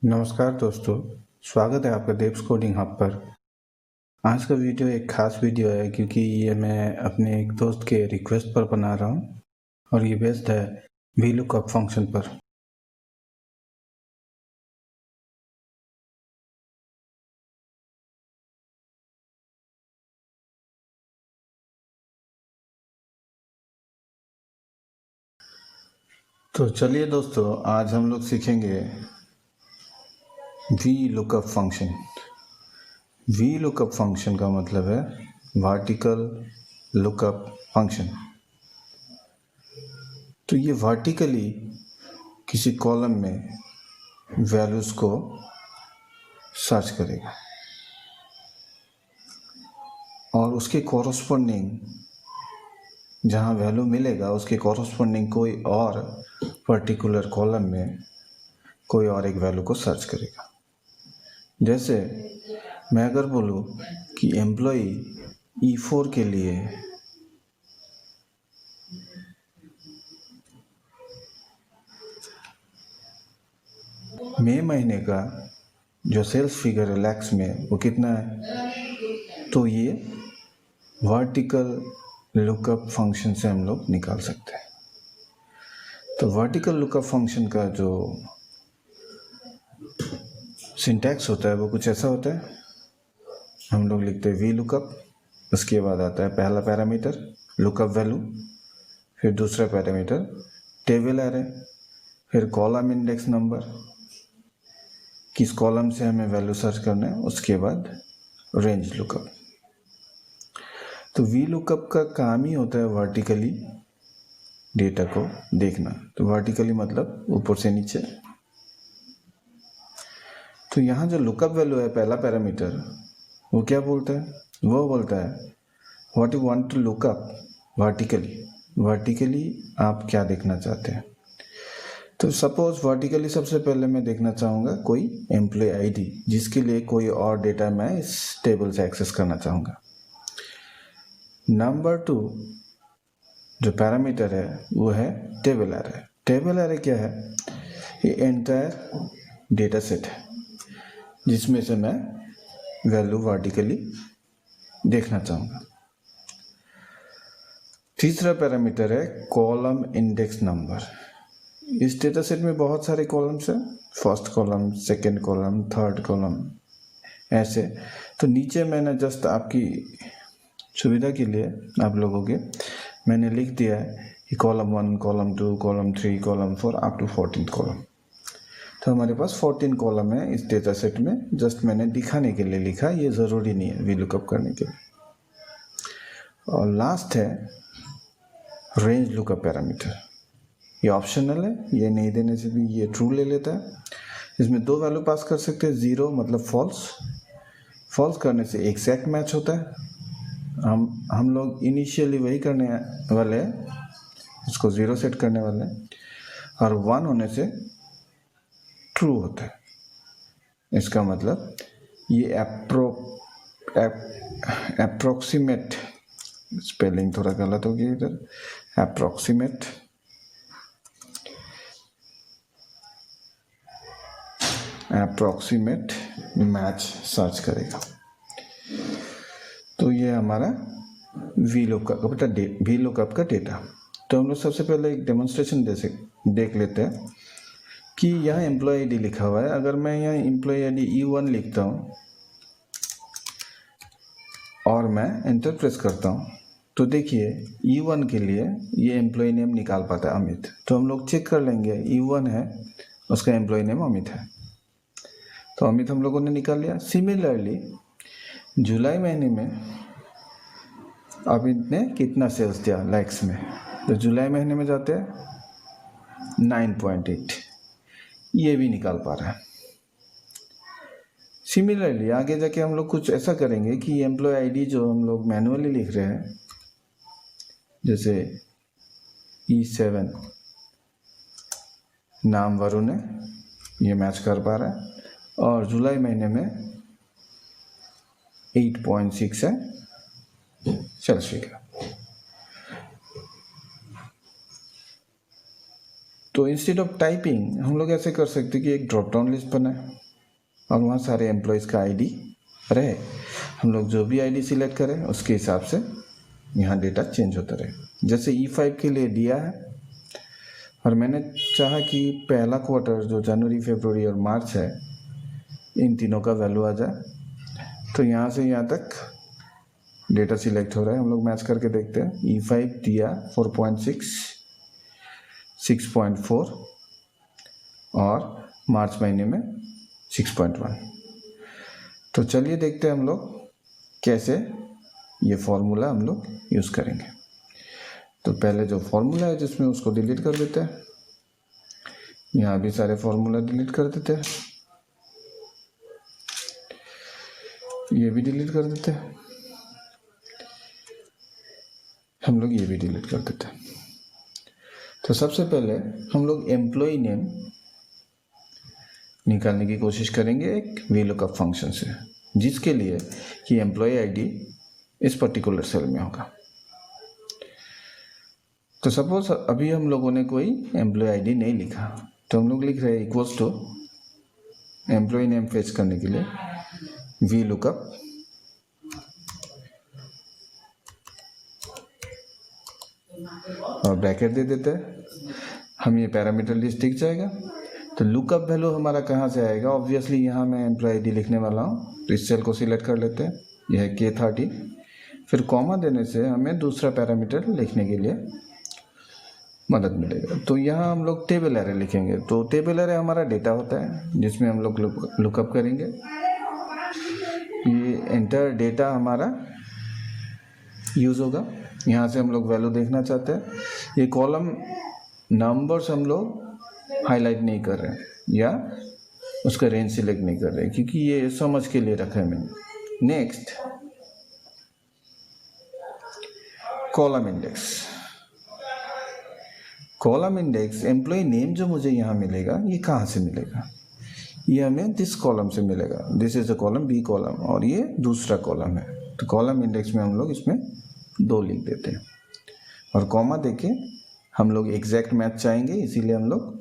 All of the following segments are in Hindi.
नमस्कार दोस्तों, स्वागत है आपका देव्स कोडिंग हब पर। आज का वीडियो एक खास वीडियो है क्योंकि ये मैं अपने एक दोस्त के रिक्वेस्ट पर बना रहा हूँ और ये बेस्ड है VLOOKUP फंक्शन पर। तो चलिए दोस्तों, आज हम लोग सीखेंगे VLOOKUP फंक्शन। VLOOKUP फंक्शन का मतलब है वर्टिकल लुकअप फंक्शन। तो ये वर्टिकली किसी कॉलम में वैल्यूज़ को सर्च करेगा और उसके कॉरस्पॉन्डिंग जहाँ वैल्यू मिलेगा उसके कॉरस्पॉन्डिंग कोई और पर्टिकुलर कॉलम में कोई और एक वैल्यू को सर्च करेगा। जैसे मैं अगर बोलूँ कि एम्प्लॉई E4 के लिए मई महीने का जो सेल्स फिगर है लैक्स में वो कितना है, तो ये वर्टिकल लुकअप फंक्शन से हम लोग निकाल सकते हैं। तो वर्टिकल लुकअप फंक्शन का जो सिंटैक्स होता है वो कुछ ऐसा होता है। हम लोग लिखते हैं VLOOKUP, उसके बाद आता है पहला पैरामीटर लुकअप वैल्यू, फिर दूसरा पैरामीटर टेबल एरे, फिर कॉलम इंडेक्स नंबर, किस कॉलम से हमें वैल्यू सर्च करना है, उसके बाद रेंज लुकअप। तो VLOOKUP का काम ही होता है वर्टिकली डेटा को देखना। तो वर्टिकली मतलब ऊपर से नीचे। तो यहाँ जो लुकअप वैल्यू है पहला पैरामीटर, वो क्या बोलता है? वो बोलता है what you want to look up vertically. Vertically आप क्या देखना चाहते हैं? तो सपोज वर्टिकली सबसे पहले मैं देखना चाहूँगा कोई एम्प्लॉय आईडी जिसके लिए कोई और डेटा मैं इस टेबल से एक्सेस करना चाहूँगा। नंबर 2 जो पैरामीटर है वो है टेबल एरे। टेबल एरे क्या है? ये एंटायर डेटा सेट है जिसमें से मैं वैल्यू वर्टिकली देखना चाहूँगा। तीसरा पैरामीटर है कॉलम इंडेक्स नंबर। इस डेटा सेट में बहुत सारे कॉलम्स हैं, first column, second column, third column, ऐसे। तो नीचे मैंने जस्ट आपकी सुविधा के लिए आप लोगों के मैंने लिख दिया है कि column 1, column 2, column 3, column 4 up to 14 column. तो हमारे पास 14 कॉलम है इस डेटा सेट में। जस्ट मैंने दिखाने के लिए लिखा, ये ज़रूरी नहीं है VLOOKUP करने के लिए। और लास्ट है रेंज लुकअप पैरामीटर। ये ऑप्शनल है, ये नहीं देने से भी ये ट्रू ले लेता है। इसमें दो वैल्यू पास कर सकते हैं, 0 मतलब फॉल्स। फॉल्स करने से एग्जैक्ट मैच होता है। हम लोग इनिशियली वही करने वाले हैं, इसको 0 सेट करने वाले हैं। और 1 होने से ट्रू होता है। इसका मतलब ये अप्रोक्सीमेट, स्पेलिंग थोड़ा गलत हो गया इधर, अप्रोक्सीमेट मैच सर्च करेगा। तो ये हमारा VLOOKUP का डेटा। तो हम लोग सबसे पहले एक डेमोन्स्ट्रेशन देख लेते हैं कि यहाँ एम्प्लॉय आईडी लिखा हुआ है। अगर मैं यहाँ एम्प्लॉय आईडी E1 लिखता हूँ और मैं एंटर प्रेस करता हूँ, तो देखिए E1 के लिए ये एम्प्लॉय नेम निकाल पाता है अमित। तो हम लोग चेक कर लेंगे, E1 है, उसका एम्प्लॉय नेम अमित है, तो अमित हम लोगों ने निकाल लिया। सिमिलरली जुलाई महीने में अमित ने कितना सेल्स दिया लैक्स में, तो जुलाई महीने में जाते हैं 9.8, ये भी निकाल पा रहा है। सिमिलरली आगे जाके हम लोग कुछ ऐसा करेंगे कि एम्प्लॉय आईडी जो हम लोग मैनुअली लिख रहे हैं, जैसे E7 नाम वरुण है, ये मैच कर पा रहा है, और जुलाई महीने में 8.6 है सेल्स फिगर। तो इंस्टेड ऑफ टाइपिंग हम लोग ऐसे कर सकते कि एक ड्रॉप डाउन लिस्ट बनाए और वहाँ सारे एम्प्लॉयज़ का आईडी रहे। हम लोग जो भी आईडी सिलेक्ट करें उसके हिसाब से यहाँ डेटा चेंज होता रहे। जैसे E5 के लिए दिया है और मैंने चाहा कि पहला क्वार्टर जो जनवरी, फरवरी और मार्च है इन तीनों का वैल्यू आ जाए, तो यहाँ से यहाँ तक डेटा सिलेक्ट हो रहा है। हम लोग मैच करके देखते हैं। E5 दिया 4.6, 6.4 और मार्च महीने में 6.1। तो चलिए देखते हैं हम लोग कैसे ये फॉर्मूला हम लोग यूज़ करेंगे। तो पहले जो फॉर्मूला है जिसमें उसको डिलीट कर देते हैं। यहाँ भी सारे फॉर्मूला डिलीट कर देते हैं, ये भी डिलीट कर देते हैं, हम लोग ये भी डिलीट कर देते हैं। तो सबसे पहले हम लोग एम्प्लॉय नेम निकालने की कोशिश करेंगे एक VLOOKUP फंक्शन से, जिसके लिए कि एम्प्लॉय आईडी इस पर्टिकुलर सेल में होगा। तो सपोज अभी हम लोगों ने कोई एम्प्लॉय आईडी नहीं लिखा, तो हम लोग लिख रहे हैं equals to employee name fetch करने के लिए VLOOKUP और ब्रैकेट दे देते हैं। हम ये पैरामीटर लिस्ट दिख जाएगा। तो लुकअप वैल्यू हमारा कहाँ से आएगा? ऑब्वियसली यहाँ मैं एम्प्लॉय आईडी लिखने वाला हूँ, तो इस सेल को सिलेक्ट कर लेते हैं, यह है K30। फिर कॉमा देने से हमें दूसरा पैरामीटर लिखने के लिए मदद मिलेगा। तो यहाँ हम लोग टेबल एरे लिखेंगे। तो टेबल एरे हमारा डेटा होता है जिसमें हम लोग लुकअप करेंगे। ये एंटर डेटा हमारा यूज़ होगा। यहाँ से हम लोग वैल्यू देखना चाहते हैं। ये कॉलम नंबर्स हम लोग हाईलाइट नहीं कर रहे हैं या उसका रेंज सिलेक्ट नहीं कर रहे हैं, क्योंकि ये समझ के लिए रखा है मैंने। Next, column index. Column index employee name जो मुझे यहाँ मिलेगा, ये कहाँ से मिलेगा? ये हमें दिस कॉलम से मिलेगा। This is a column, B column, और ये दूसरा कॉलम है। तो कॉलम इंडेक्स में हम लोग इसमें 2 लिख देते हैं और कॉमा देके हम लोग एग्जैक्ट मैच चाहेंगे, इसीलिए हम लोग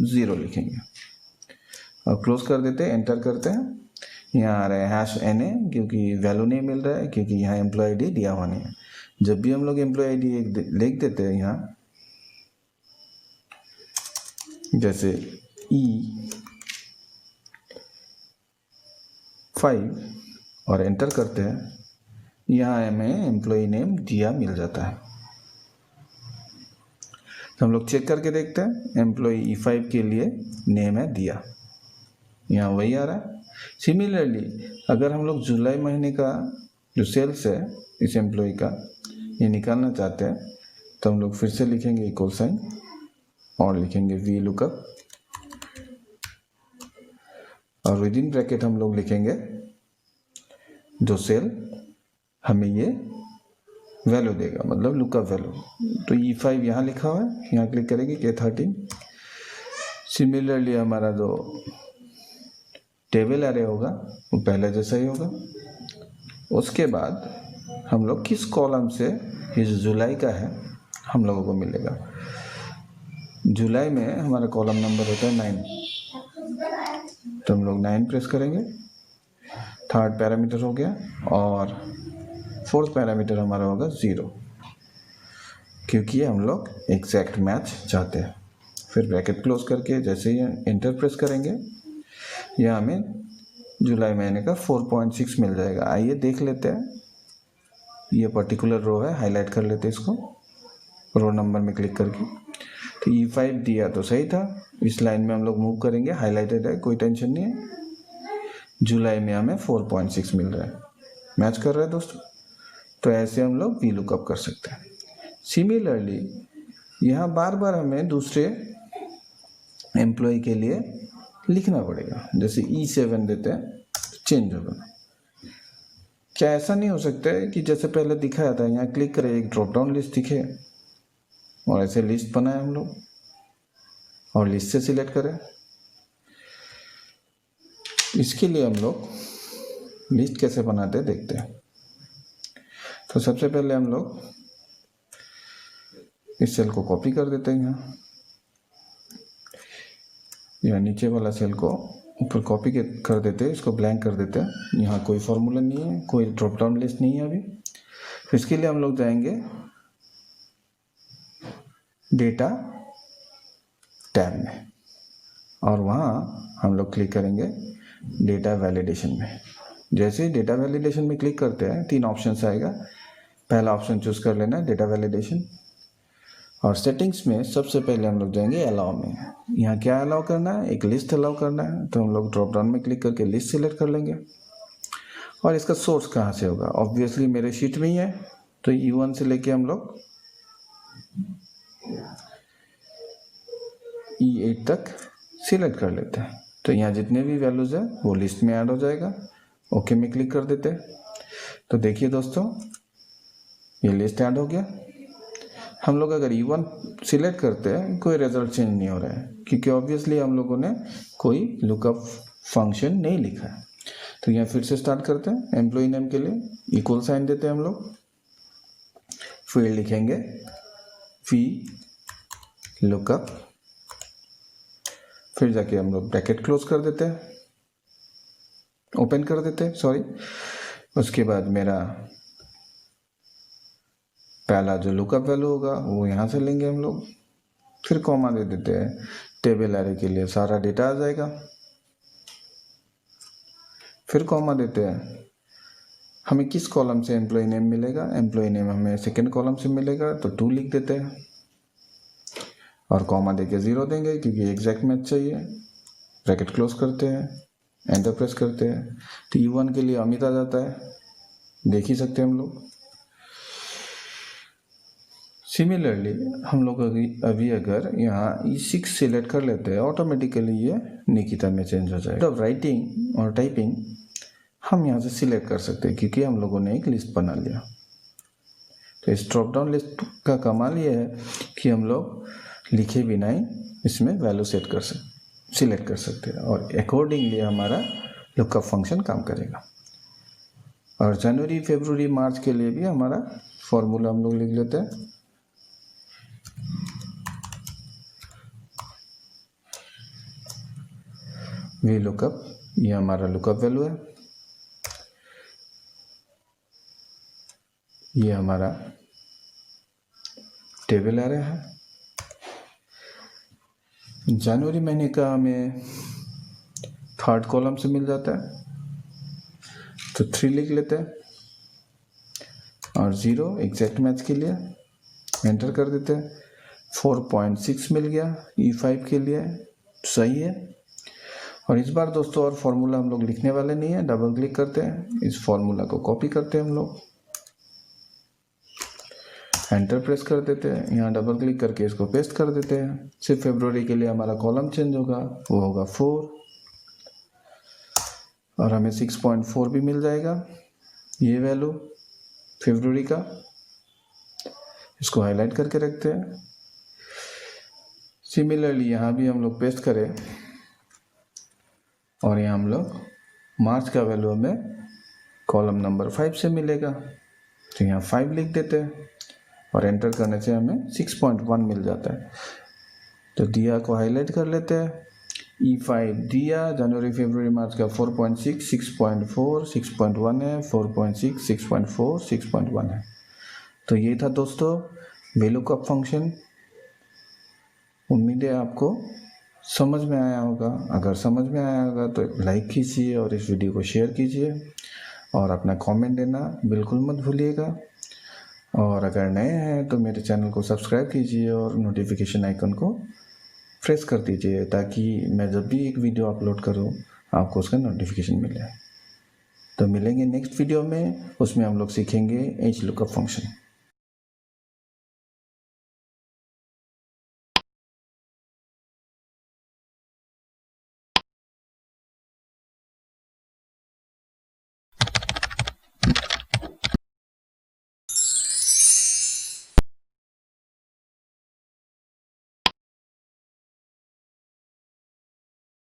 0 लिखेंगे और क्लोज कर देते हैं। एंटर करते हैं। यहाँ आ रहा है #NA, क्योंकि वैल्यू नहीं मिल रहा है, क्योंकि यहाँ एम्प्लॉय आईडी दिया हुआ नहीं है। जब भी हम लोग एम्प्लॉय आईडी लिख देते हैं यहाँ, जैसे E5 और एंटर करते हैं, यहाँ हमें एम्प्लॉय नेम दिया मिल जाता है। तो हम लोग चेक करके देखते हैं। एम्प्लॉय E5 के लिए नेम है दिया, यहाँ वही आ रहा है। सिमिलरली अगर हम लोग जुलाई महीने का जो सेल्स है इस एम्प्लॉय का, ये निकालना चाहते हैं, तो हम लोग फिर से लिखेंगे इक्वल साइन और लिखेंगे VLOOKUP और विद इन ब्रैकेट हम लोग लिखेंगे जो सेल हमें ये वैल्यू देगा, मतलब लुकअप वैल्यू। तो E5 यहाँ लिखा हुआ है, यहाँ क्लिक करेंगे K13। सिमिलरली हमारा जो टेबल एरे होगा वो पहले जैसा ही होगा। उसके बाद हम लोग किस कॉलम से ये जो जुलाई का है हम लोगों को मिलेगा। जुलाई में हमारा कॉलम नंबर होता है 9, तो हम लोग 9 प्रेस करेंगे। थर्ड पैरामीटर हो गया और फोर्थ पैरामीटर हमारा होगा 0, क्योंकि हम लोग एग्जैक्ट मैच चाहते हैं। फिर ब्रैकेट क्लोज करके जैसे ही एंटर प्रेस करेंगे, यह हमें जुलाई महीने का 4.6 मिल जाएगा। आइए देख लेते हैं। ये पर्टिकुलर रो है, हाईलाइट कर लेते हैं इसको रो नंबर में क्लिक करके। तो E5 दिया तो सही था, इस लाइन में हम लोग मूव करेंगे, हाईलाइटेड है, कोई टेंशन नहीं है। जुलाई में हमें 4.6 मिल रहा है, मैच कर रहा है दोस्तों। तो ऐसे हम लोग VLOOKUP कर सकते हैं। सिमिलरली यहाँ बार बार हमें दूसरे एम्प्लॉय के लिए लिखना पड़ेगा। जैसे E7 देते हैं, चेंज होगा। क्या ऐसा नहीं हो सकता है कि जैसे पहले दिखाया था, यहाँ क्लिक करें, एक ड्रॉप डाउन लिस्ट दिखे और ऐसे लिस्ट बनाए हम लोग और लिस्ट से सिलेक्ट करें? इसके लिए हम लोग लिस्ट कैसे बनाते हैं देखते हैं। तो सबसे पहले हम लोग इस सेल को कॉपी कर देते हैं यहाँ या नीचे वाला सेल को ऊपर कॉपी कर देते हैं, इसको ब्लैंक कर देते हैं। यहाँ कोई फॉर्मूला नहीं है, कोई ड्रॉप डाउन लिस्ट नहीं है अभी। फिर इसके लिए हम लोग जाएंगे डेटा टैब में और वहाँ हम लोग क्लिक करेंगे डेटा वैलिडेशन में। जैसे ही डेटा वैलिडेशन में क्लिक करते हैं 3 ऑप्शंस आएगा। पहला ऑप्शन चूज़ कर लेना है डेटा वैलिडेशन, और सेटिंग्स में सबसे पहले हम लोग जाएंगे अलाउ में। यहाँ क्या अलाउ करना है, एक लिस्ट अलाउ करना है, तो हम लोग ड्रॉप डाउन में क्लिक करके लिस्ट सिलेक्ट कर लेंगे। और इसका सोर्स कहाँ से होगा, ऑब्वियसली मेरे शीट में ही है, तो E1 से लेके हम लोग E8 तक सिलेक्ट कर लेते हैं। तो यहाँ जितने भी वैल्यूज़ है वो लिस्ट में ऐड हो जाएगा। ओके में क्लिक कर देते हैं। तो देखिए दोस्तों, ये लिस्ट ऐड हो गया। हम लोग अगर E1 सिलेक्ट करते हैं कोई रिजल्ट चेंज नहीं हो रहा है, क्योंकि ऑब्वियसली हम लोगों ने कोई लुकअप फंक्शन नहीं लिखा है। तो यहाँ फिर से स्टार्ट करते हैं। एम्प्लॉय नेम के लिए इक्वल साइन देते हैं हम लोग, फील्ड लिखेंगे वी लुकअप, फिर जाके हम लोग ब्रैकेट क्लोज कर देते हैं, ओपन कर देते हैं सॉरी। उसके बाद मेरा पहला जो लुकअप वैल्यू होगा वो यहाँ से लेंगे हम लोग, फिर कॉमा दे देते हैं। टेबल एरे के लिए सारा डेटा आ जाएगा, फिर कॉमा देते हैं। हमें किस कॉलम से एम्प्लॉय नेम मिलेगा, एम्प्लॉय नेम हमें सेकंड कॉलम से मिलेगा, तो 2 लिख देते हैं और कॉमा देके 0 देंगे क्योंकि एग्जैक्ट मैच चाहिए। ब्रैकेट क्लोज करते हैं, एंटर प्रेस करते हैं, तो E1 के लिए अमित आ जाता है, देख ही सकते हैं हम लोग। सिमिलरली हम लोग अभी अगर यहाँ E6 सिलेक्ट कर लेते हैं, ऑटोमेटिकली ये निकिता में चेंज हो जाएगा। तो राइटिंग और टाइपिंग हम यहाँ से सिलेक्ट कर सकते हैं क्योंकि हम लोगों ने एक लिस्ट बना लिया। तो इस ड्रॉप डाउन लिस्ट का कमाल ये है कि हम लोग लिखे बिना ही इसमें वैल्यू सिलेक्ट कर सकते हैं और अकॉर्डिंगली हमारा लुकअप फंक्शन काम करेगा। और जनवरी, फरवरी, मार्च के लिए भी हमारा फॉर्मूला हम लोग लिख लेते हैं। वी लुकअप, ये हमारा लुकअप वैल्यू है, ये हमारा टेबल एरे है। जनवरी महीने का हमें 3rd कॉलम से मिल जाता है, तो 3 लिख लेते हैं और 0 एग्जैक्ट मैच के लिए एंटर कर देते हैं। 4.6 मिल गया E5 के लिए, सही है। और इस बार दोस्तों और फॉर्मूला हम लोग लिखने वाले नहीं है, डबल क्लिक करते हैं, इस फॉर्मूला को कॉपी करते हैं हम लोग, एंटर प्रेस कर देते हैं, यहाँ डबल क्लिक करके इसको पेस्ट कर देते हैं। सिर्फ फरवरी के लिए हमारा कॉलम चेंज होगा, वो होगा 4 और हमें 6.4 भी मिल जाएगा। ये वैल्यू फरवरी का, इसको हाईलाइट करके रखते हैं। सिमिलरली यहाँ भी हम लोग पेस्ट करें और यहाँ हम लोग मार्च का वैल्यू हमें कॉलम नंबर 5 से मिलेगा, तो यहाँ 5 लिख देते हैं और एंटर करने से हमें 6.1 मिल जाता है। तो दिया को हाईलाइट कर लेते हैं, E5 दिया, जनवरी, फरवरी, मार्च का 4.6, 6.4, 6.1 है, 4.6, 6.4, 6.1 है। तो ये था दोस्तों VLOOKUP फंक्शन। उम्मीद है आपको समझ में आया होगा। अगर समझ में आया होगा तो लाइक कीजिए और इस वीडियो को शेयर कीजिए और अपना कमेंट देना बिल्कुल मत भूलिएगा। और अगर नए हैं तो मेरे चैनल को सब्सक्राइब कीजिए और नोटिफिकेशन आइकन को प्रेस कर दीजिए ताकि मैं जब भी एक वीडियो अपलोड करूं आपको उसका नोटिफिकेशन मिले। तो मिलेंगे नेक्स्ट वीडियो में, उसमें हम लोग सीखेंगे HLOOKUP फंक्शन।